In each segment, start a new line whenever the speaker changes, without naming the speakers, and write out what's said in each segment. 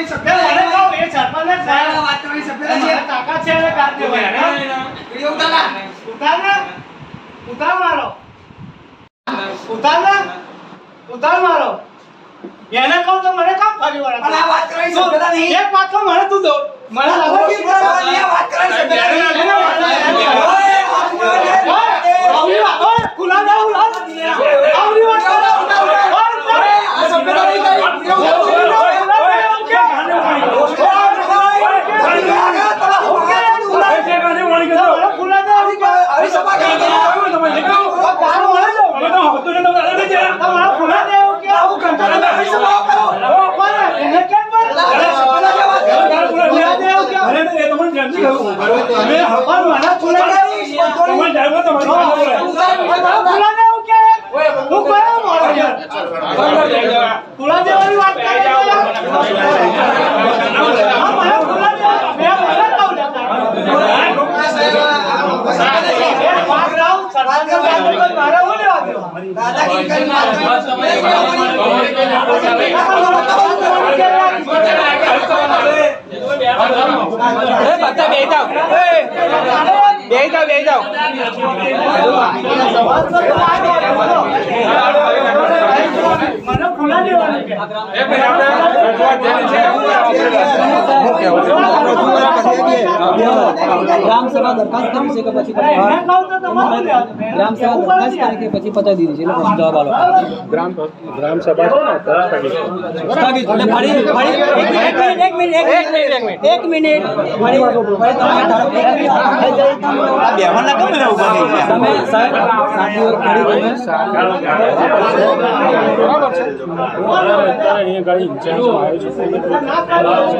કરવાની સભ્ય મને કહો એ સરપંચ ને વાત કરવાની સભ્ય છે તાકાત છે એટલે કાઢ દેવાય વિડિયો ઉતાર મારો ઉતાર મારો એને કહું તો મને કામ ફરી વળે પણ આ વાત કરવાની સભ્યતા નહીં એક વાત કહો મને તું દો મને લાગે કે વાત કરવાની સભ્યતા ખુલા દે આવરી વાત કરો આ સભ્યતા નહીં
ગ્રામ સભા દરખાસ્ત કરી છે કે પછી ગ્રામ સભા દરખાસ્ત કરી કે પછી પતાવી દીધી છે એટલે જવાબ આલો ગ્રામ સભા એક મિનિટ તમે સાહેબ સાથીઓ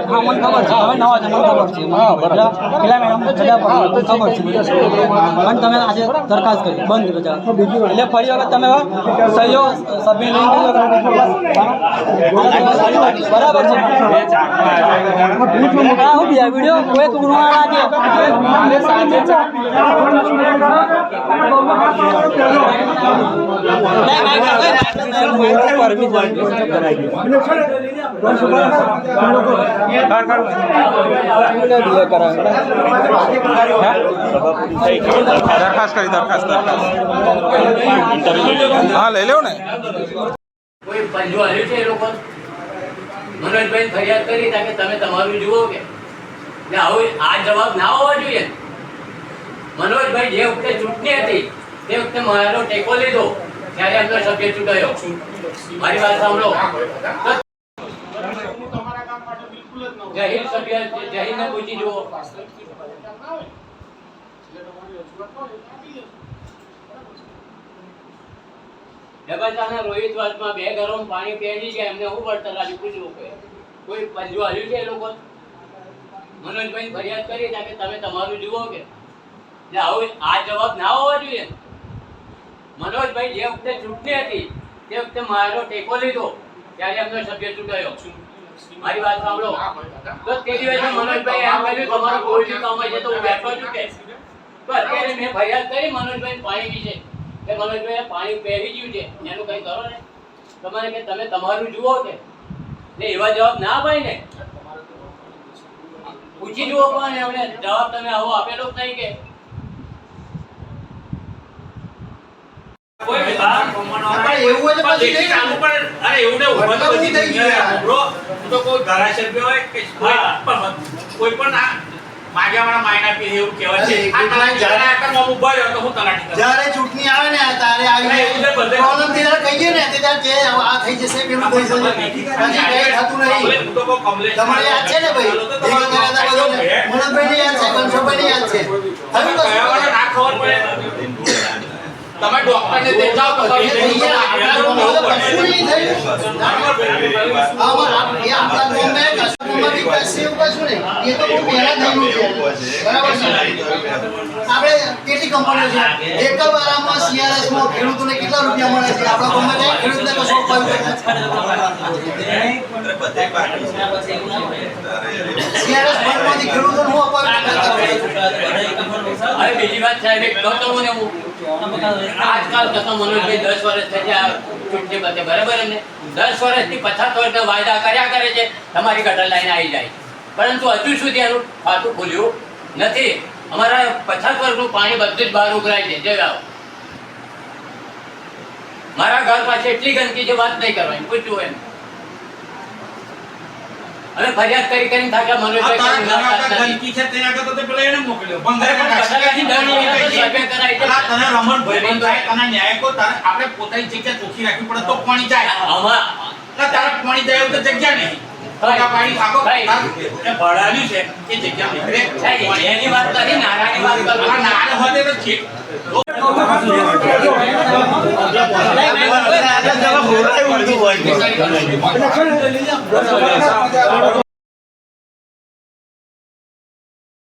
હા મને ખબર છે હવે નવા જન્મ ખબર છે પેલા મેડમ ખબર છે પણ તમે આજે દરખાસ્ત કરી બંધ રજા એટલે ફરી વખત તમે સહયોગ સભ્ય નહીં બરાબર છે હું વિડીયો કોઈ ટૂંકમાં
દરખાસ્ત હા લઈ લો ને
કોઈ પંજો આવ્યું છે એ લોકો મનોજભાઈ ફરિયાદ કરી કે તમે તમારું જુઓ કે આવું આ જવાબ ના હોવા જોઈએ મનોજભાઈ જે વખતે ચૂંટણી હતી તે વખતે મારો ટેકો લીધો ત્યારે એમનો સભ્ય ચૂંટાયો મારી વાત સાંભળો જાહેર સભ્ય જાહેરને પૂછી જુઓ ડબાચાના રોહિત વાસમાં 2 ગરમ પાણી પીડી ગયા એમને હું વળતર આપ્યું પૂછવું કોઈ પંજો આવ્યું છે એ લોકો મનોજભાઈ ફરિયાદ કરી કે તમે તમારું જુઓ કે આવું આ જવાબ ના હોવા જોઈએ મનોજભાઈ જે વખતે ચૂંટણી હતી તે વખતે મારો ટેકો લીધો ત્યારે એમનો સભ્ય ચૂંટાયો મારી વાત સાંભળો તો તે દિવસે મનોજભાઈ એમ કહ્યું તમારો કોઈ કામ છે તો હું બેઠો છું કે તો અત્યારે મેં ફરિયાદ કરી મનોજભાઈ પાણી વિશે કે મનોજભાઈ પાણી પહેરી ગયું છે એનું કંઈ કરો ને તમારે કે તમે તમારું જુઓ કે ને એવા જવાબ ના અપાય ને પૂછી જુઓ પણ એમણે જવાબ તમે આવો આપેલો જ નહીં કે
કોઈ પણ માગ્યાવાળા માયના પી એવું કહેવાય છે આ તલાટી આકરમાં ઉભા રહ્યો તો હું તલાટી કરું
જ્યારે ચૂંટણી આવે ને તારે આવી પ્રોબ્લેમ થી કહીએ ને તે ત્યારે જે આ થઈ જશે પેલું થઈ જશે હજી કઈ થતું નહીં
તો કો કમલેશ
તમારે યાદ છે ને ભાઈ ભેગા કર્યા હતા બધું મનોજભાઈ યાદ છે કંસોભાઈ યાદ છે હવે તો
ના ખબર પડે તમે ડોક્ટર ને તે જાવ તો
આપણા ગામમાં કશું નહીં એ તો બહુ પહેલા થયું છે બરાબર છે આપણે કેટલી કંપનીઓ છે એક વારમાં CRS માં ખેડૂતોને કેટલા રૂપિયા મળે છે આપણા ગામમાં કઈ ખેડૂતને કશો CRS ફંડમાંથી ખેડૂતોને હું અપાવી
અરે બીજી વાત સાહેબ એક તો મને આજકાલ કતો મનોજભાઈ 10 વર્ષ થઈ ગયા ચૂંટણી પતે, બરાબર એમને 10 વર્ષથી 50 વર્ષના વાયદા કર્યા કરે છે તમારી ગટર લાઈન આવી જાય, પરંતુ હજુ સુધી એનું ખાતું ખુલ્યું નથી. અમારા 50 વર્ષનું પાણી બધું જ બહાર ઉભરાય છે. જે આવો મારા ઘર પાસે એટલી ગંદકી છે, વાત નહીં કરવાની, પૂછ્યું એમ. અને ફરિયાદ કરીને થાક્યા મનોજભાઈ
તારા
કોઈ ના
ઘરમાં
વાત નથી.
ગંદકી છે તેના કરતા તો પેલા એને મોકલ્યો બંધ
અરે પણ કચરાથી દર મહિને તો સર્વે કરાય છે.
તને રમણભાઈ બંધ થાય તને ન્યાય કો તારે આપણે પોતાની જગ્યા ચોખ્ખી રાખવી પડે તો પાણી જાય.
આમાં
ના તારે પાણી જાય એવું તો જગ્યા નહીં. ખોટા પાણી ખાકો
ભાઈ.
એ ભરાયું છે એ જગ્યા નીકળે
સાહેબ, એની વાત નથી, નાણાંની વાત કરું છું.
આ નાળ હોતે તો ઠીક.
બોલાય ઉડતું હોય.